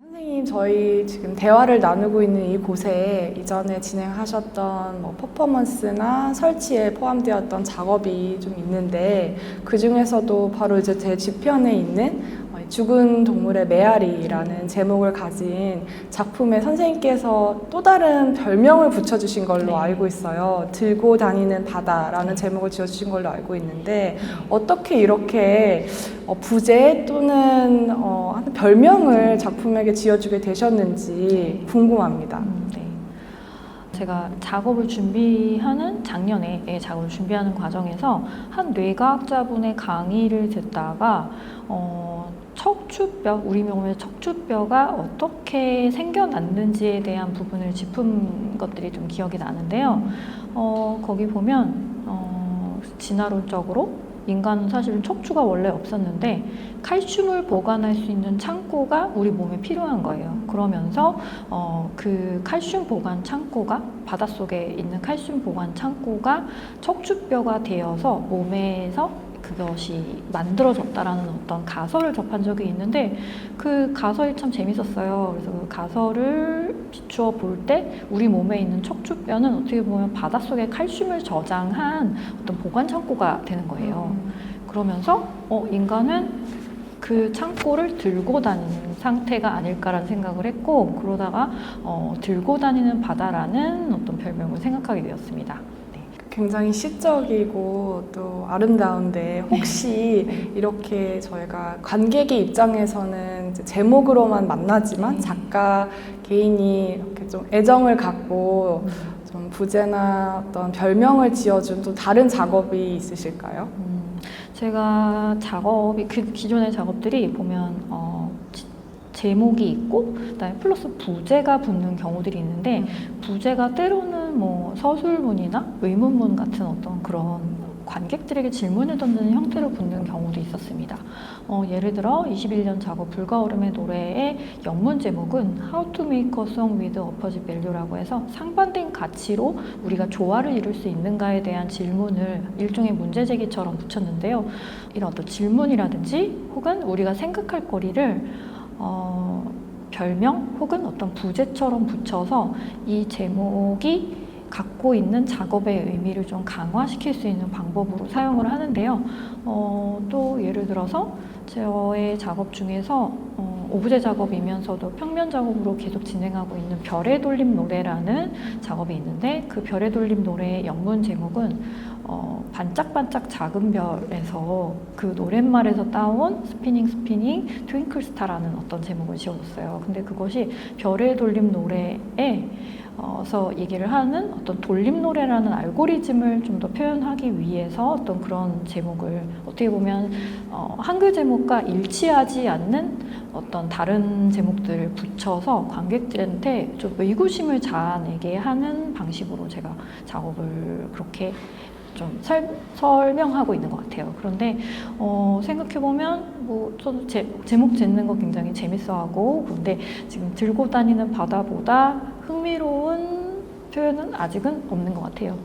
선생님, 저희 지금 대화를 나누고 있는 이곳에 이전에 진행하셨던 퍼포먼스나 설치에 포함되었던 작업이 좀 있는데, 그 중에서도 바로 이제 제 뒤편에 있는 죽은 동물의 메아리라는 제목을 가진 작품에 선생님께서 또 다른 별명을 붙여주신 걸로 알고 있어요. 들고 다니는 바다라는 제목을 지어주신 걸로 알고 있는데, 어떻게 이렇게 부제 또는 별명을 작품에게 지어주게 되셨는지 궁금합니다. 네. 제가 작업을 준비하는 작년에 작업을 준비하는 과정에서 한 뇌과학자분의 강의를 듣다가 척추뼈, 우리 몸의 척추뼈가 어떻게 생겨났는지에 대한 부분을 짚은 것들이 좀 기억이 나는데요. 거기 보면 진화론적으로 인간은 사실은 척추가 원래 없었는데 칼슘을 보관할 수 있는 창고가 우리 몸에 필요한 거예요. 그러면서 그 칼슘 보관 창고가, 바닷속에 있는 칼슘 보관 창고가 척추뼈가 되어서 몸에서 그것이 만들어졌다라는 어떤 가설을 접한 적이 있는데, 그 가설이 참 재밌었어요. 그래서 그 가설을 비추어 볼 때 우리 몸에 있는 척추뼈는 어떻게 보면 바닷속에 칼슘을 저장한 어떤 보관 창고가 되는 거예요. 그러면서 인간은 그 창고를 들고 다니는 상태가 아닐까라는 생각을 했고, 그러다가 들고 다니는 바다라는 어떤 별명을 생각하게 되었습니다. 굉장히 시적이고 또 아름다운데, 혹시 이렇게 저희가 관객의 입장에서는 이제 제목으로만 만나지만 작가 개인이 이렇게 좀 애정을 갖고 좀 부제나 어떤 별명을 지어준 또 다른 작업이 있으실까요? 제가 작업이, 그 기존의 작업들이 보면 제목이 있고 그다음에 플러스 부제가 붙는 경우들이 있는데, 부제가 때로는 뭐 서술문이나 의문문 같은 어떤 그런 관객들에게 질문을 던지는 형태로 붙는 경우도 있었습니다. 예를 들어 21년 작업 불가오름의 노래의 영문 제목은 How to make a song with opposite value라고 해서 상반된 가치로 우리가 조화를 이룰 수 있는가에 대한 질문을 일종의 문제제기처럼 붙였는데요. 이런 어떤 질문이라든지 혹은 우리가 생각할 거리를 별명 혹은 어떤 부제처럼 붙여서 이 제목이 갖고 있는 작업의 의미를 좀 강화시킬 수 있는 방법으로 사용을 하는데요. 또 예를 들어서 저의 작업 중에서 오브제 작업이면서도 평면 작업으로 계속 진행하고 있는 별의 돌림 노래라는 작업이 있는데, 그 별의 돌림 노래의 영문 제목은 반짝반짝 작은 별에서 그 노랫말에서 따온 스피닝 스피닝 트윙클 스타라는 어떤 제목을 지어줬어요. 근데 그것이 별의 돌림 노래에 서 얘기를 하는 어떤 돌림 노래라는 알고리즘을 좀 더 표현하기 위해서 어떤 그런 제목을, 어떻게 보면 한글 제목과 일치하지 않는 어떤 다른 제목들을 붙여서 관객들한테 좀 의구심을 자아내게 하는 방식으로 제가 작업을 그렇게 좀 설명하고 있는 것 같아요. 그런데 생각해보면 저도 제목 짓는 거 굉장히 재밌어하고, 그런데 지금 들고 다니는 바다보다 흥미로운 표현은 아직은 없는 것 같아요.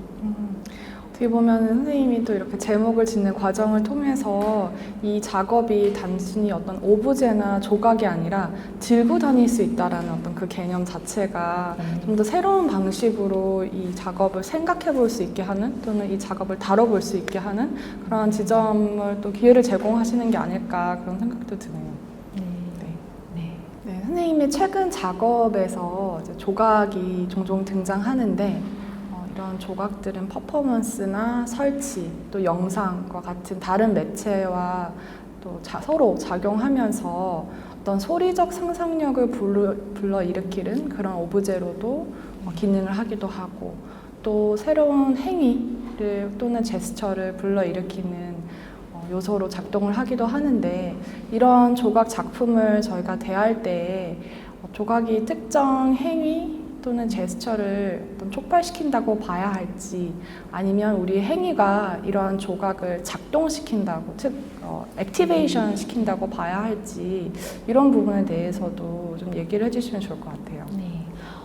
어떻게 보면 선생님이 또 이렇게 제목을 짓는 과정을 통해서 이 작업이 단순히 어떤 오브제나 조각이 아니라 들고 다닐 수 있다라는 어떤 그 개념 자체가 좀 더 새로운 방식으로 이 작업을 생각해 볼 수 있게 하는, 또는 이 작업을 다뤄볼 수 있게 하는 그런 지점을 또 기회를 제공하시는 게 아닐까, 그런 생각도 드네요. 네, 선생님의 최근 작업에서 이제 조각이 종종 등장하는데, 이런 조각들은 퍼포먼스나 설치, 또 영상과 같은 다른 매체와 또 서로 작용하면서 어떤 소리적 상상력을 불러일으키는 그런 오브제로도 기능을 하기도 하고, 또 새로운 행위를 또는 제스처를 불러일으키는 요소로 작동을 하기도 하는데, 이런 조각 작품을 저희가 대할 때 조각이 특정 행위 또는 제스처를 좀 촉발시킨다고 봐야 할지, 아니면 우리 행위가 이러한 조각을 작동시킨다고, 즉 액티베이션 시킨다고 봐야 할지, 이런 부분에 대해서도 좀 얘기를 해주시면 좋을 것 같아요. 네.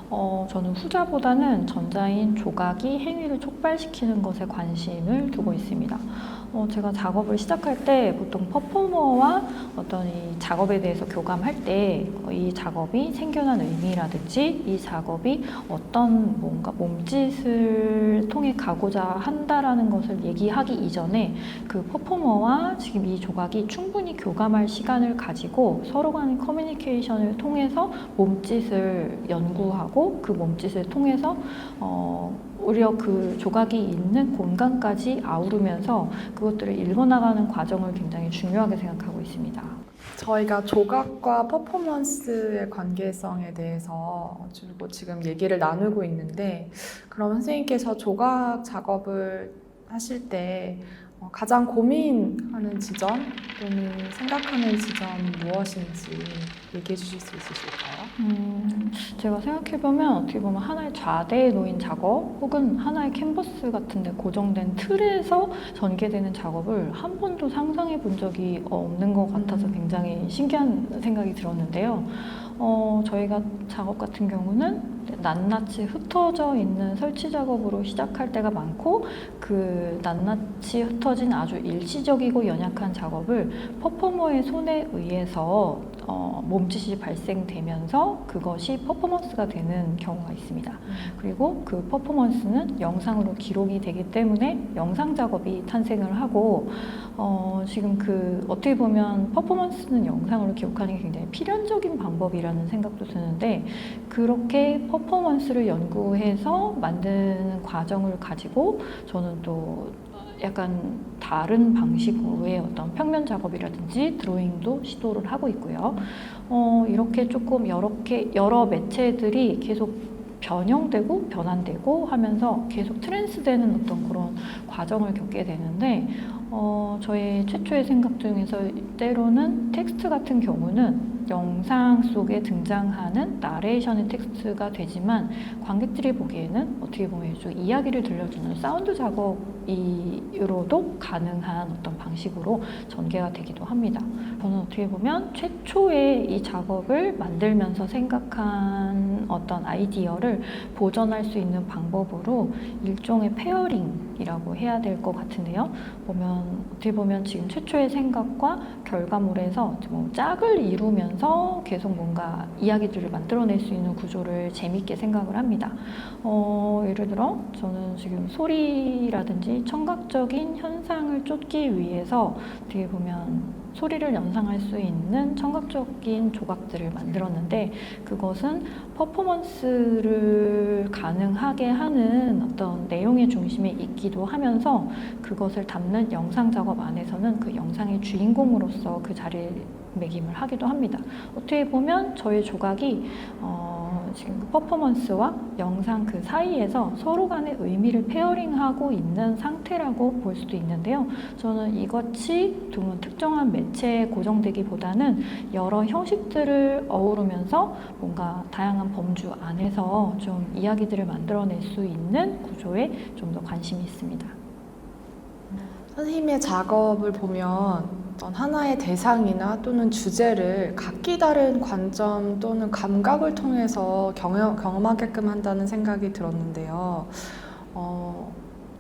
저는 후자보다는 전자인 조각이 행위를 촉발시키는 것에 관심을 두고 있습니다. 제가 작업을 시작할 때 보통 퍼포머와 어떤 이 작업에 대해서 교감할 때 이 작업이 생겨난 의미라든지 이 작업이 어떤 뭔가 몸짓을 통해 가고자 한다라는 것을 얘기하기 이전에 그 퍼포머와 지금 이 조각이 충분히 교감할 시간을 가지고 서로 간의 커뮤니케이션을 통해서 몸짓을 연구하고 그 몸짓을 통해서 오히려 그 조각이 있는 공간까지 아우르면서 그것들을 읽어나가는 과정을 굉장히 중요하게 생각하고 있습니다. 저희가 조각과 퍼포먼스의 관계성에 대해서 주로 지금 얘기를 나누고 있는데, 그럼 선생님께서 조각 작업을 하실 때 가장 고민하는 지점 또는 생각하는 지점이 무엇인지 얘기해 주실 수 있으실까요? 제가 생각해보면 어떻게 보면 하나의 좌대에 놓인 작업 혹은 하나의 캔버스 같은 데 고정된 틀에서 전개되는 작업을 한 번도 상상해 본 적이 없는 것 같아서 굉장히 신기한 생각이 들었는데요. 저희가 작업 같은 경우는 낱낱이 흩어져 있는 설치 작업으로 시작할 때가 많고 그 낱낱이 흩어진 아주 일시적이고 연약한 작업을 퍼포머의 손에 의해서 몸짓이 발생되면서 그것이 퍼포먼스가 되는 경우가 있습니다. 그리고 그 퍼포먼스는 영상으로 기록이 되기 때문에 영상 작업이 탄생을 하고 지금 어떻게 보면 퍼포먼스는 영상으로 기록하는 게 굉장히 필연적인 방법이라는 생각도 드는데 그렇게 퍼포먼스를 연구해서 만드는 과정을 가지고 저는 또 약간 다른 방식으로의 어떤 평면 작업이라든지 드로잉도 시도를 하고 있고요. 이렇게 조금 여러 매체들이 계속 변형되고 변환되고 하면서 계속 트랜스되는 어떤 그런 과정을 겪게 되는데 저의 최초의 생각 중에서 때로는 텍스트 같은 경우는 영상 속에 등장하는 나레이션의 텍스트가 되지만 관객들이 보기에는 어떻게 보면 좀 이야기를 들려주는 사운드 작업으로도 가능한 어떤 방식으로 전개가 되기도 합니다. 저는 어떻게 보면 최초에 이 작업을 만들면서 생각한 어떤 아이디어를 보존할 수 있는 방법으로 일종의 페어링이라고 해야 될 것 같은데요. 어떻게 보면 지금 최초의 생각과 결과물에서 뭐 짝을 이루면서 계속 뭔가 이야기들을 만들어낼 수 있는 구조를 재밌게 생각을 합니다. 예를 들어 저는 지금 소리라든지 청각적인 현상을 쫓기 위해서 어떻게 보면 소리를 연상할 수 있는 청각적인 조각들을 만들었는데 그것은 퍼포먼스를 가능하게 하는 어떤 내용의 중심에 있기도 하면서 그것을 담는 영상 작업 안에서는 그 영상의 주인공으로서 그 자리매김을 하기도 합니다. 어떻게 보면 저의 조각이 지금 그 퍼포먼스와 영상 그 사이에서 서로 간의 의미를 페어링하고 있는 상태라고 볼 수도 있는데요. 저는 이것이 특정한 매체에 고정되기보다는 여러 형식들을 어우르면서 뭔가 다양한 범주 안에서 좀 이야기들을 만들어낼 수 있는 구조에 좀 더 관심이 있습니다. 선생님의 작업을 보면 어떤 하나의 대상이나 또는 주제를 각기 다른 관점 또는 감각을 통해서 경험하게끔 한다는 생각이 들었는데요.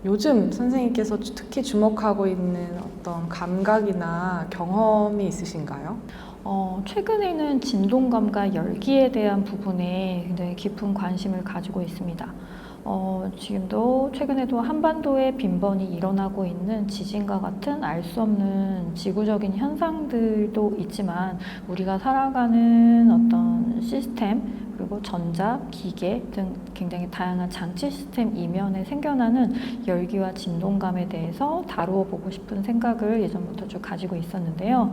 요즘 선생님께서 특히 주목하고 있는 어떤 감각이나 경험이 있으신가요? 최근에는 진동감과 열기에 대한 부분에 굉장히 깊은 관심을 가지고 있습니다. 지금도 최근에도 한반도에 빈번히 일어나고 있는 지진과 같은 알 수 없는 지구적인 현상들도 있지만 우리가 살아가는 어떤 시스템 그리고 전자, 기계 등 굉장히 다양한 장치 시스템 이면에 생겨나는 열기와 진동감에 대해서 다루어 보고 싶은 생각을 예전부터 쭉 가지고 있었는데요.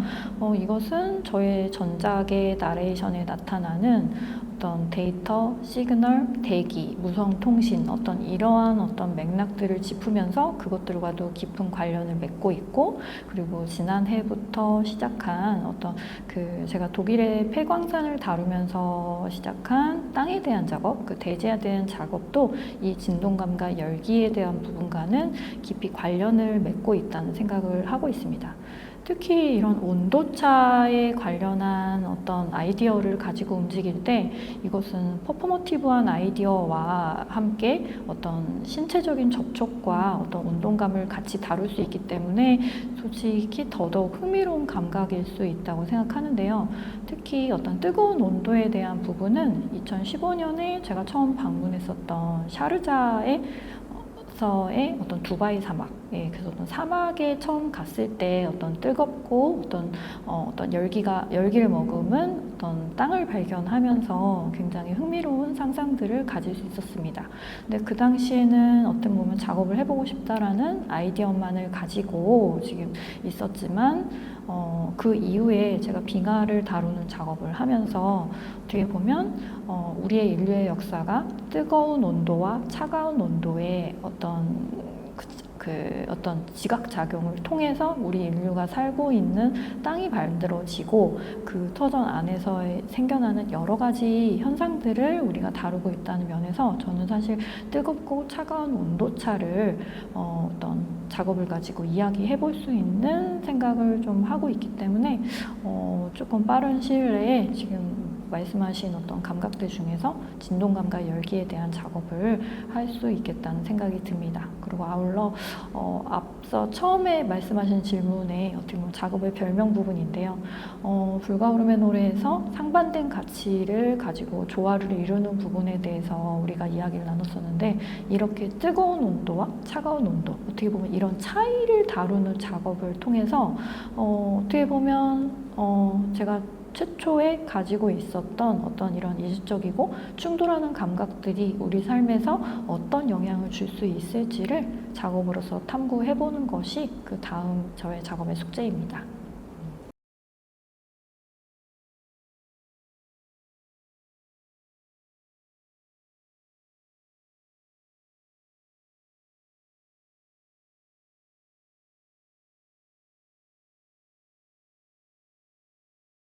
이것은 저의 전작의 나레이션에 나타나는 어떤 데이터, 시그널, 대기, 무선 통신 이러한 어떤 맥락들을 짚으면서 그것들과도 깊은 관련을 맺고 있고 그리고 지난해부터 시작한 제가 독일의 폐광산을 다루면서 시작한 땅에 대한 작업, 그 대지에 대한 작업도 이 진동감과 열기에 대한 부분과는 깊이 관련을 맺고 있다는 생각을 하고 있습니다. 특히 이런 온도차에 관련한 어떤 아이디어를 가지고 움직일 때 이것은 퍼포머티브한 아이디어와 함께 어떤 신체적인 접촉과 어떤 운동감을 같이 다룰 수 있기 때문에 솔직히 더더욱 흥미로운 감각일 수 있다고 생각하는데요. 특히 어떤 뜨거운 온도에 대한 부분은 2015년에 제가 처음 방문했었던 샤르자에서의 어떤 두바이 사막, 그래서 어떤 사막에 처음 갔을 때 어떤 뜨겁고 어떤 열기를 머금은 어떤 땅을 발견하면서 굉장히 흥미로운 상상들을 가질 수 있었습니다. 근데 그 당시에는 어떻게 보면 작업을 해보고 싶다라는 아이디어만을 가지고 지금 있었지만 그 이후에 제가 빙하를 다루는 작업을 하면서 어떻게 보면 우리의 인류의 역사가 뜨거운 온도와 차가운 온도의 어떤 지각작용을 통해서 우리 인류가 살고 있는 땅이 만들어지고 그 터전 안에서 생겨나는 여러 가지 현상들을 우리가 다루고 있다는 면에서 저는 사실 뜨겁고 차가운 온도차를 어떤 작업을 가지고 이야기해 볼 수 있는 생각을 좀 하고 있기 때문에 조금 빠른 시일 내에 지금 말씀하신 어떤 감각들 중에서 진동감과 열기에 대한 작업을 할 수 있겠다는 생각이 듭니다. 그리고 아울러 앞서 처음에 말씀하신 질문에 어떻게 보면 작업의 별명 부분인데요. 불가오름의 노래에서 상반된 가치를 가지고 조화를 이루는 부분에 대해서 우리가 이야기를 나눴었는데 이렇게 뜨거운 온도와 차가운 온도 어떻게 보면 이런 차이를 다루는 작업을 통해서 어떻게 보면 제가 최초에 가지고 있었던 어떤 이런 이질적이고 충돌하는 감각들이 우리 삶에서 어떤 영향을 줄 수 있을지를 작업으로서 탐구해보는 것이 그 다음 저의 작업의 숙제입니다.